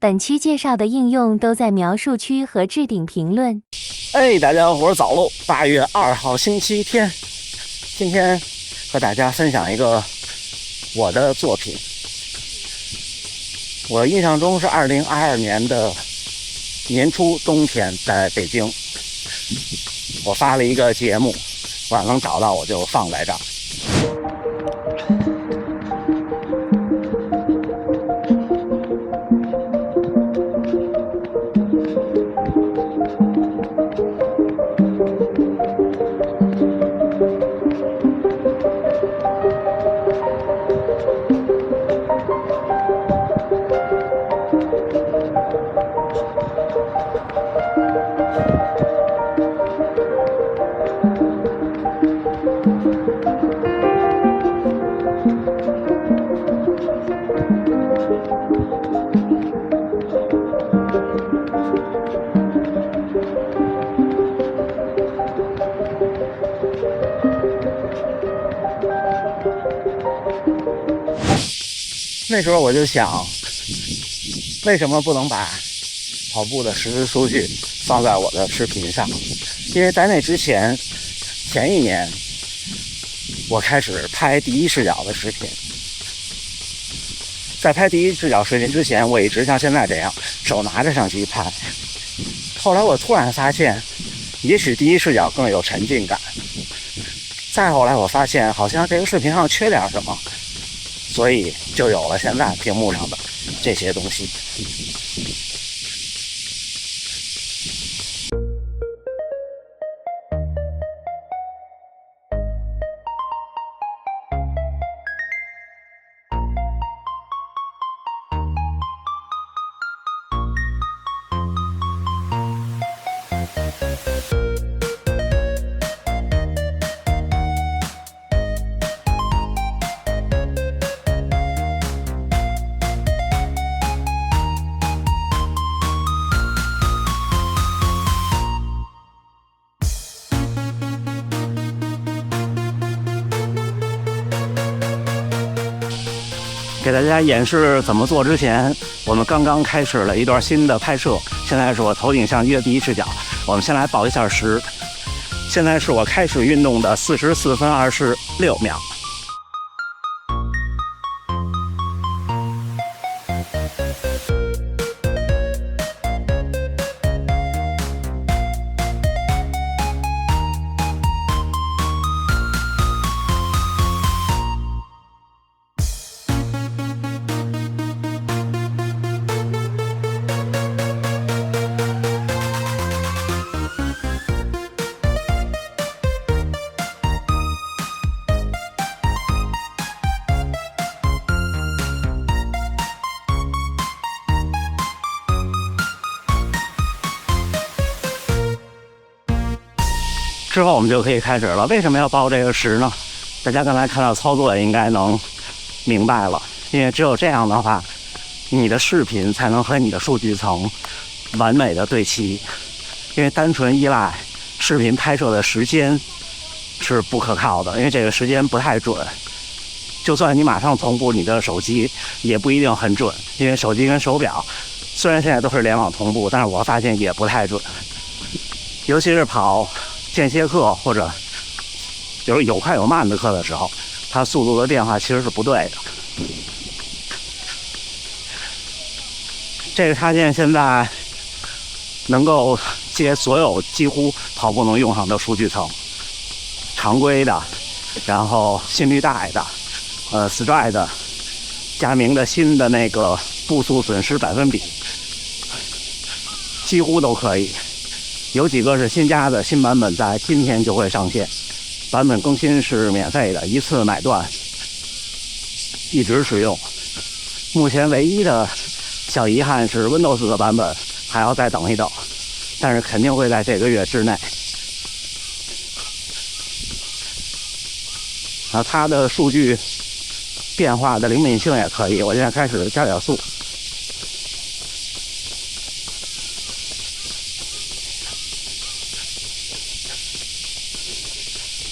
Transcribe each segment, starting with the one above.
本期介绍的应用都在描述区和置顶评论。大家好，我是早漏。8月2号星期天，今天和大家分享一个我的作品。我印象中是2022年的年初冬天，在北京，我发了一个节目，晚能找到我就放在这儿。那时候我就想，为什么不能把跑步的实时数据放在我的视频上？因为在那之前，前一年我开始拍第一视角的视频。在拍第一视角视频之前，我一直像现在这样手拿着相机拍。后来我突然发现，也许第一视角更有沉浸感。再后来我发现，好像这个视频上缺点什么，所以就有了现在屏幕上的这些东西。给大家演示怎么做之前，我们刚刚开始了一段新的拍摄。现在是我头顶相机的第一视角。我们先来报一下时，现在是我开始运动的44分26秒。之后我们就可以开始了。为什么要报这个时呢？大家刚才看到操作也应该能明白了，因为只有这样的话，你的视频才能和你的数据层完美的对齐。因为单纯依赖视频拍摄的时间是不可靠的，因为这个时间不太准。就算你马上同步你的手机，也不一定很准，因为手机跟手表虽然现在都是联网同步，但是我发现也不太准。尤其是跑间歇课或者就是有快有慢的课的时候，它速度的变化其实是不对的。这个插件现在能够接所有几乎跑步能用上的数据层，常规的，然后心率带的，Stride 佳明的新的那个步速损失百分比，几乎都可以。有几个是新加的，新版本在今天就会上线，版本更新是免费的，一次买断，一直使用。目前唯一的小遗憾是 Windows 的版本还要再等一等，但是肯定会在这个月之内。它的数据变化的灵敏性也可以，我现在开始加点速。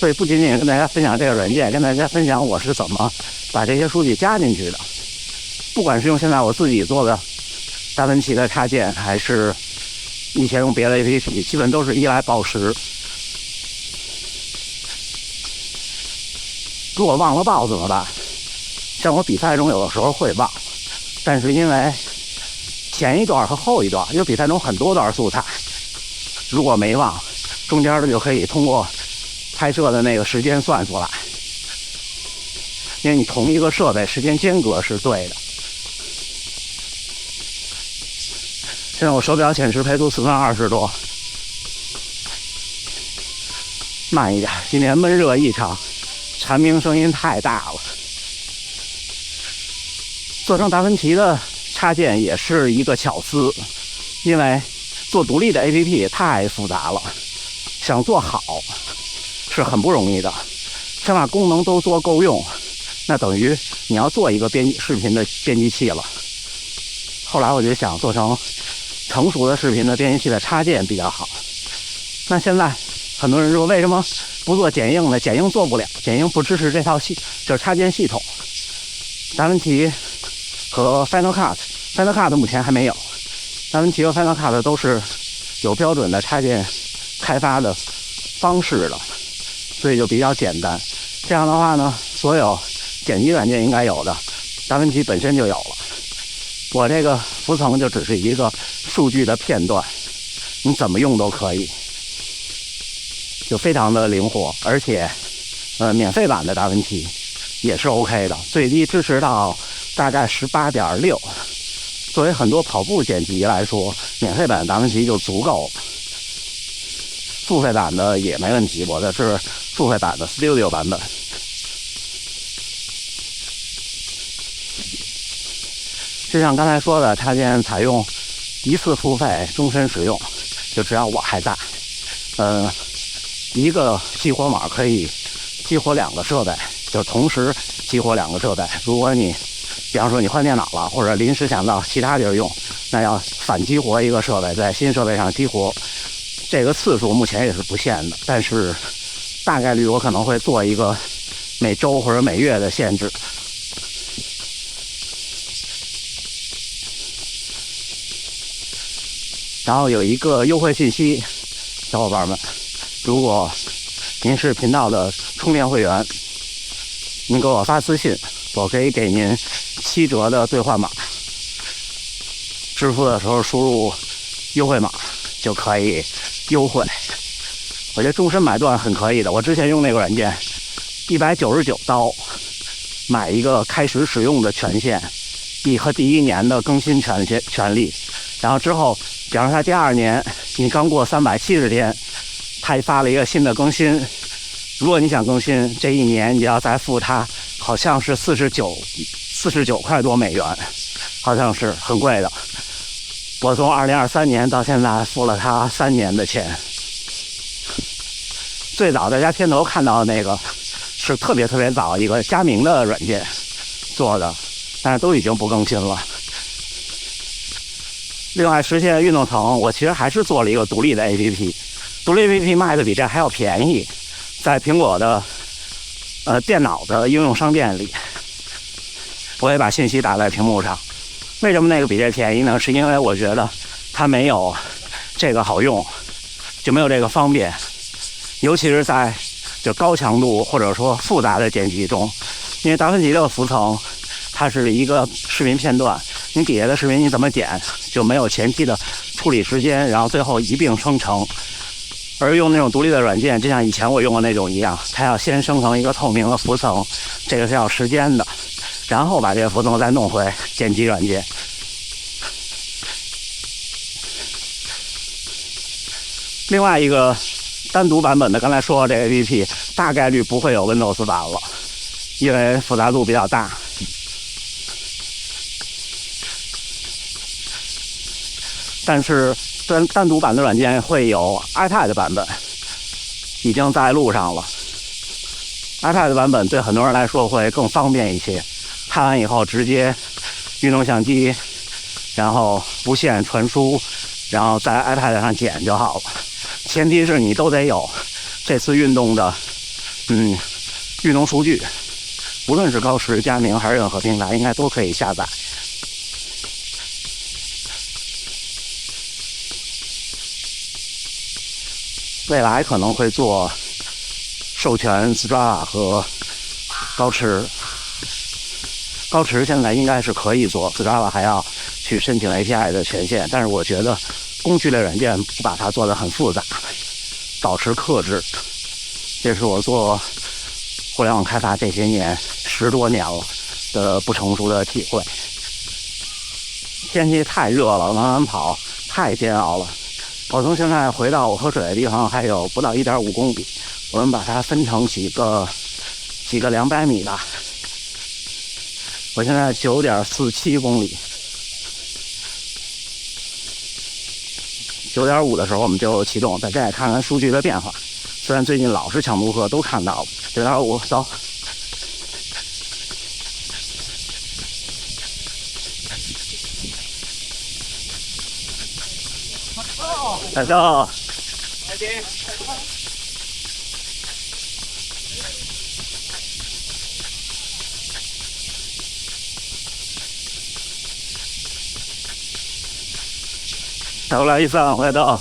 所以不仅仅跟大家分享这个软件，跟大家分享我是怎么把这些数据加进去的。不管是用现在我自己做的达芬奇的插件还是以前用别的 APP， 基本都是依赖报时。如果忘了报怎么办？像我比赛中有的时候会忘，但是因为前一段和后一段，因为比赛中很多段素材，如果没忘，中间的就可以通过拍摄的那个时间算出来，因为你同一个设备时间间隔是对的。现在我手表显示配速4分20多，慢一点，今天闷热异常，蝉鸣声音太大了。做成达芬奇的插件也是一个巧思，因为做独立的 APP 太复杂了，想做好是很不容易的，想把功能都做够用，那等于你要做一个视频的编辑器了。后来我就想做成成熟的视频的编辑器的插件比较好。那现在很多人说为什么不做剪映呢？剪映做不了，剪映不支持这套就是插件系统。达芬奇和 Final Cut 目前还没有，达芬奇和 Final Cut 都是有标准的插件开发的方式的，所以就比较简单。这样的话呢，所有剪辑软件应该有的，达芬奇本身就有了。我这个浮层就只是一个数据的片段，你怎么用都可以，就非常的灵活。而且免费版的达芬奇也是 OK 的，最低支持到大概 18.6。作为很多跑步剪辑来说，免费版的达芬奇就足够了。付费版的也没问题，我的是付费版的 Studio 版本。就像刚才说的，插件采用一次付费终身使用，就只要我还在。一个激活码可以激活2个设备，就同时激活2个设备。如果你比方说你换电脑了，或者临时想到其他地儿用，那要反激活一个设备，在新设备上激活。这个次数目前也是不限的，但是大概率我可能会做一个每周或者每月的限制。然后有一个优惠信息，小伙伴们，如果您是频道的充电会员，您给我发私信，我可以给您7折的兑换码，支付的时候输入优惠码就可以优惠。我觉得终身买断很可以的，我之前用那个软件199刀买一个开始使用的权限和第1年的更新权利，然后之后比方说他第2年你刚过370天，他发了一个新的更新，如果你想更新这1年，你要再付他好像是49块多美元，好像是很贵的。我从2023年到现在付了他3年的钱。最早大家片头看到的那个是特别早一个佳明的软件做的，但是都已经不更新了。另外实现运动层，我其实还是做了一个独立的 APP， 独立 APP 卖的比这还要便宜，在苹果的电脑的应用商店里，我也把信息打在屏幕上。为什么那个比这便宜呢？是因为我觉得它没有这个好用，就没有这个方便，尤其是在就高强度或者说复杂的剪辑中，因为达芬奇这个浮层它是一个视频片段，你底下的视频你怎么剪就没有前期的处理时间，然后最后一并生成。而用那种独立的软件，就像以前我用的那种一样，它要先生成一个透明的浮层，这个是要时间的，然后把这个浮层再弄回剪辑软件。另外一个单独版本的，刚才说这个 APP 大概率不会有 Windows 版了，因为复杂度比较大。但是单独版的软件会有 iPad 版本，已经在路上了。iPad 版本对很多人来说会更方便一些，拍完以后直接运动相机，然后无线传输，然后在 iPad 上剪就好了。前提是你都得有这次运动的运动数据，无论是高时、佳明还是任何平台，应该都可以下载。未来可能会做授权 Strava 和高驰。高驰现在应该是可以做 ，Strava 还要去申请 API 的权限，但是我觉得工具类软件不把它做得很复杂，保持克制，这是我做互联网开发这些年10多年了的不成熟的体会。天气太热了，慢慢跑太煎熬了。我从现在回到我喝水的地方还有不到1.5公里，我们把它分成几个200米吧。我现在9.47公里，9.5的时候我们就启动，大家也看看数据的变化。虽然最近老是抢渡河都看到了，9.5走。来走。再来一次，回到。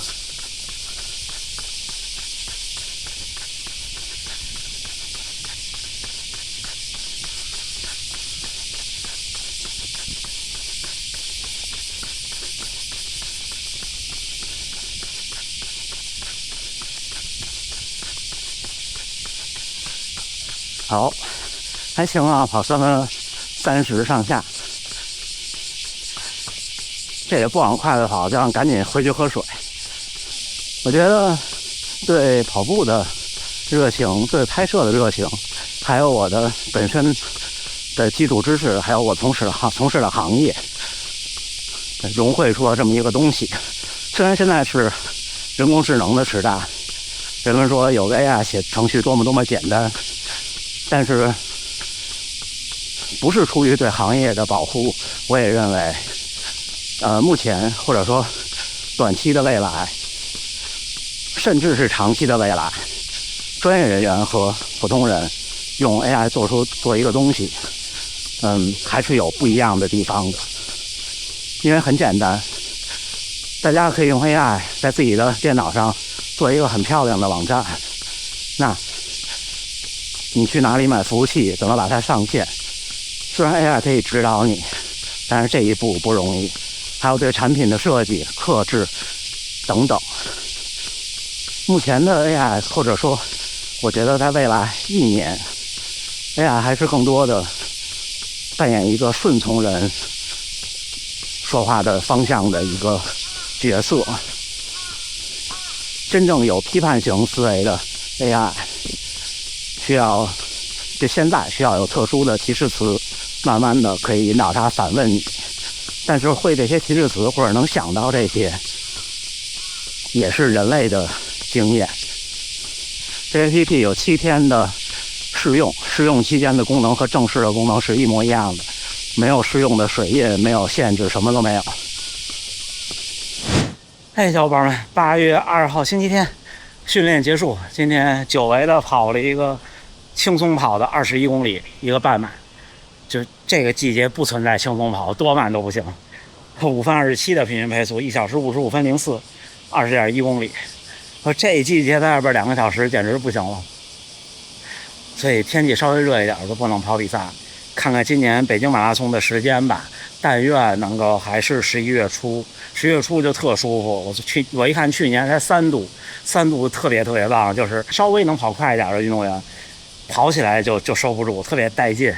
好，还行啊，跑3分30上下。这也不往快的跑，这样赶紧回去喝水。我觉得对跑步的热情，对拍摄的热情，还有我的本身的基础知识，还有我从事的行业，融汇出了这么一个东西。虽然现在是人工智能的时代，人们说有个 AI 写程序多么简单，但是不是出于对行业的保护，我也认为目前或者说短期的未来，甚至是长期的未来，专业人员和普通人用 AI 做一个东西，还是有不一样的地方的。因为很简单，大家可以用 AI 在自己的电脑上做一个很漂亮的网站，那你去哪里买服务器，怎么把它上线，虽然 AI 可以指导你，但是这一步不容易，还有对产品的设计、克制等等。目前的 AI， 或者说我觉得在未来1年 AI 还是更多的扮演一个顺从人说话的方向的一个角色。真正有批判型思维的 AI 现在需要有特殊的提示词，慢慢的可以引导它反问你。但是会这些提示词或者能想到这些，也是人类的经验。这 APP 有7天的试用期间的功能和正式的功能是一模一样的，没有试用的水印，没有限制，什么都没有。小伙伴们，8月2号星期天，训练结束，今天久违的跑了一个轻松跑的21公里，一个半马。就这个季节不存在轻松跑，多慢都不行。5分27的平均配速，1小时55分04 ，20.1公里。这一季节在外边2个小时简直不行了。所以天气稍微热一点就不能跑比赛。看看今年北京马拉松的时间吧，但愿能够还是11月初，11月初就特舒服。我一看去年才3度特别棒，就是稍微能跑快一点的运动员，跑起来就收不住，特别带劲。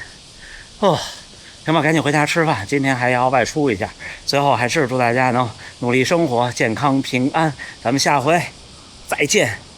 行吧，赶紧回家吃饭，今天还要外出一下。最后还是祝大家能努力生活，健康平安，咱们下回再见。